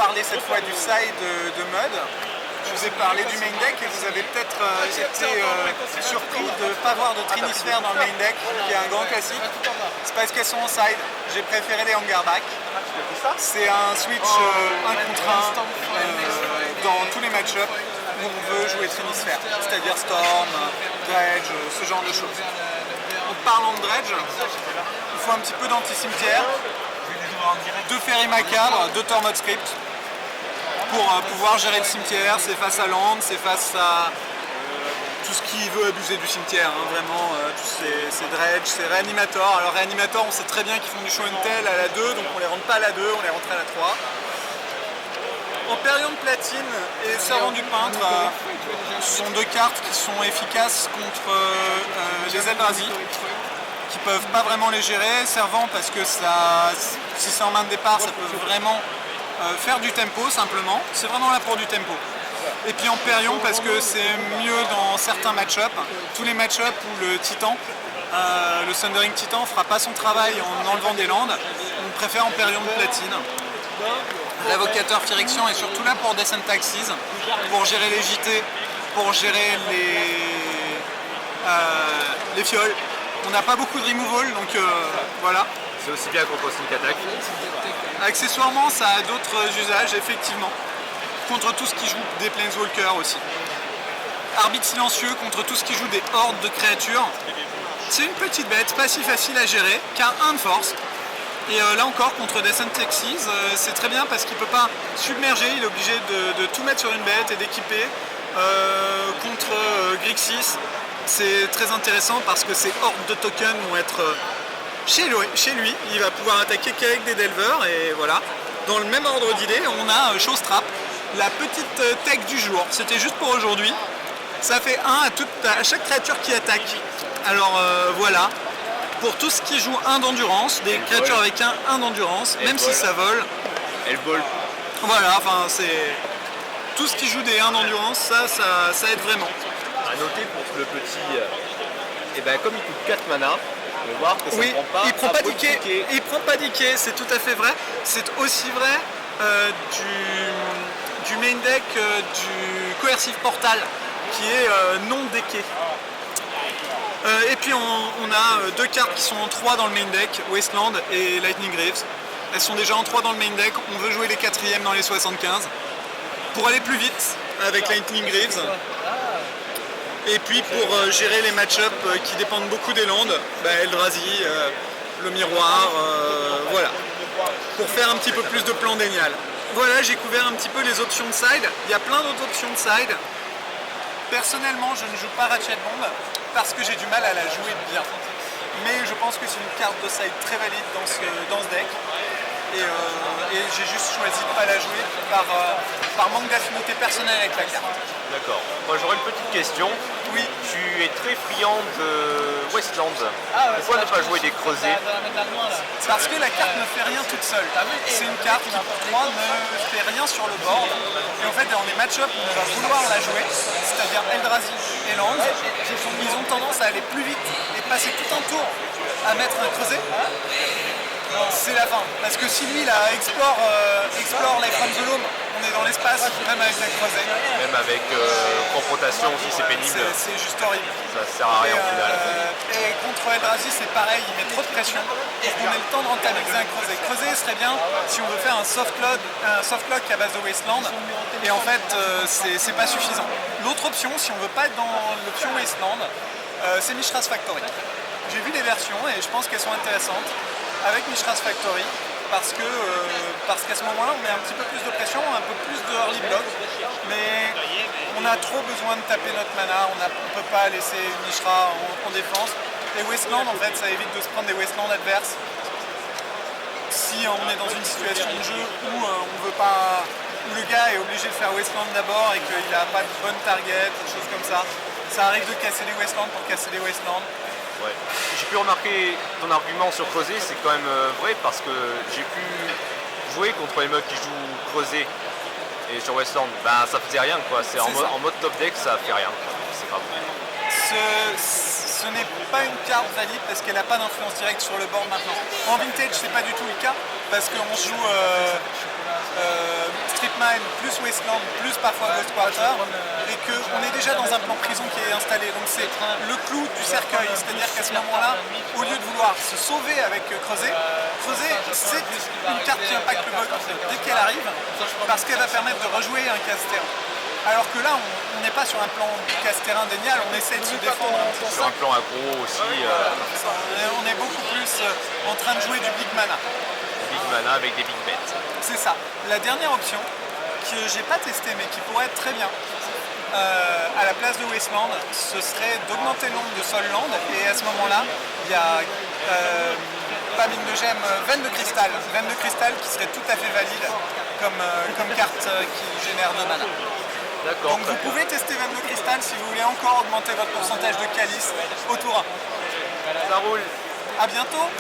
parler cette fois du side de mode. Je vous ai parlé du main deck et vous avez peut-être été surpris de ne pas voir de Trinisphère dans le main deck, qui est un grand classique. C'est parce qu'elles sont en side. J'ai préféré les Hangarback. C'est un switch 1 contre 1 dans tous les match-ups où on veut jouer Trinisphère, c'est-à-dire Storm, Dredge, ce genre de choses. En parlant de Dredge, il faut un petit peu d'anti-cimetière, 2 Ferry Macabre, 2 Tormod Script pour pouvoir gérer le cimetière. C'est face à land, c'est face à tout ce qui veut abuser du cimetière, hein, vraiment, c'est Dredge, c'est Réanimator. Alors Réanimator, on sait très bien qu'ils font du show and tell à la 2, donc on les rentre pas à la 2, on les rentre à la 3. Empyrean de Platine et Servant du Peintre sont 2 cartes qui sont efficaces contre les Eldrazi, qui peuvent pas vraiment les gérer. Servant parce que ça, si c'est en main de départ, ça peut vraiment faire du tempo simplement. C'est vraiment là pour du tempo. Et puis Empyrean parce que c'est mieux dans certains match-ups. Tous les match-ups où le Titan, le Thundering Titan, fera pas son travail en enlevant des landes, on préfère Empyrean de Platine. L'Avocateur Phyrexian est surtout là pour Descent Taxes, pour gérer les JT, pour gérer les fioles. On n'a pas beaucoup de removal, donc voilà. C'est aussi bien contre Sneak Attack. Accessoirement, ça a d'autres usages, effectivement. Contre tout ce qui joue des Planeswalkers aussi. Arbitre silencieux contre tout ce qui joue des hordes de créatures. C'est une petite bête, pas si facile à gérer, car 1 de force. Et là encore, contre Descent Taxes, c'est très bien parce qu'il ne peut pas submerger, il est obligé de tout mettre sur une bête et d'équiper. Contre Grixis, c'est très intéressant parce que ces hordes de tokens vont être chez lui. Il va pouvoir attaquer qu'avec des Delvers et voilà. Dans le même ordre d'idée, on a Showstrap, la petite tech du jour. C'était juste pour aujourd'hui. Ça fait 1 à chaque créature qui attaque. Alors voilà. Pour tout ce qui joue 1 d'endurance, des créatures avec 1 d'endurance, même si ça vole. Elle vole. Voilà, enfin c'est. Tout ce qui joue des 1 d'endurance, ça aide vraiment. À noter pour le petit. Et ben comme il coûte 4 mana, on va voir que ça oui, prend pas. Il prend pas d'IK. Il prend pas d'IK, c'est tout à fait vrai. C'est aussi vrai du main deck du Coercive Portal qui est non decké. Et puis on a 2 cartes qui sont en 3 dans le main deck, Wasteland et Lightning Greaves. Elles sont déjà en 3 dans le main deck, on veut jouer les 4e dans les 75 pour aller plus vite avec Lightning Greaves. Et puis pour gérer les match-ups qui dépendent beaucoup des landes, Eldrazi, le miroir, voilà. Pour faire un petit peu plus de plan d'énial. Voilà, j'ai couvert un petit peu les options de side. Il y a plein d'autres options de side. Personnellement, je ne joue pas Ratchet Bomb parce que j'ai du mal à la jouer bien. Mais je pense que c'est une carte de side très valide dans ce deck. Et j'ai juste choisi de ne pas la jouer par manque d'affinité personnelle avec la carte. D'accord. Moi j'aurais une petite question. Oui. Tu es très friand de Wasteland. Pourquoi ne pas jouer des creusets? Parce que la carte ne fait rien toute seule. C'est une carte qui pour moi ne fait rien sur le board. Et en fait dans les match-ups où on va vouloir la jouer, c'est-à-dire Eldrazi et Land, ils ont tendance à aller plus vite et passer tout un tour à mettre un creuset. C'est la fin. Parce que si lui là explore Life from the Loam, on est dans l'espace, même avec la creuset. Même avec confrontation aussi, c'est pénible. C'est juste horrible. Ça sert à rien au final. Et contre Eldrazi, c'est pareil, il met trop de pression. Donc on a le temps de rentabiliser un creuset. Creuset serait bien si on veut faire un soft lock à base de Wasteland. Et en fait, c'est pas suffisant. L'autre option, si on veut pas être dans l'option Wasteland, c'est Mishra's Factory. J'ai vu des versions et je pense qu'elles sont intéressantes avec Mishra's Factory parce qu'à ce moment-là on met un petit peu plus de pression, un peu plus de early block, mais on a trop besoin de taper notre mana, on peut pas laisser Mishra en défense. Et Wasteland en fait ça évite de se prendre des Wasteland adverses si on est dans une situation de jeu où on veut pas, où le gars est obligé de faire Wasteland d'abord et qu'il n'a pas de bonne target, des choses comme ça. Ça arrive de casser des Wasteland pour casser des Wasteland. Ouais. J'ai pu remarquer ton argument sur creuset, c'est quand même vrai parce que j'ai pu jouer contre les mecs qui jouent creuset et sur Wasteland, ça faisait rien quoi. C'est en mode top deck, ça fait rien. C'est pas bon. Ce n'est pas une carte valide parce qu'elle n'a pas d'influence directe sur le board maintenant. En vintage, c'est pas du tout le cas parce qu'on joue Prime, plus Wasteland, plus parfois Ghost Quarter, et qu'on est déjà dans un plan prison qui est installé. Donc c'est le clou du cercueil, c'est-à-dire qu'à ce moment-là, au lieu de vouloir se sauver avec Creuset, c'est une carte qui impacte le bug dès qu'elle arrive, parce qu'elle va permettre de rejouer un casse-terrain. Alors que là, on n'est pas sur un plan casse-terrain dénial, on essaie de se défendre. Sur un plan aggro aussi. On est beaucoup plus en train de jouer du big mana. Big mana avec des big bets. C'est ça. La dernière option, que j'ai pas testée mais qui pourrait être très bien, à la place de Wasteland, ce serait d'augmenter le nombre de Solland, et à ce moment-là, il y a pas mine de gemme, veine de cristal qui serait tout à fait valide comme carte qui génère 2 mana. D'accord. Donc vous pouvez tester veine de cristal si vous voulez encore augmenter votre pourcentage de calice au tour 1. Ça roule. A bientôt.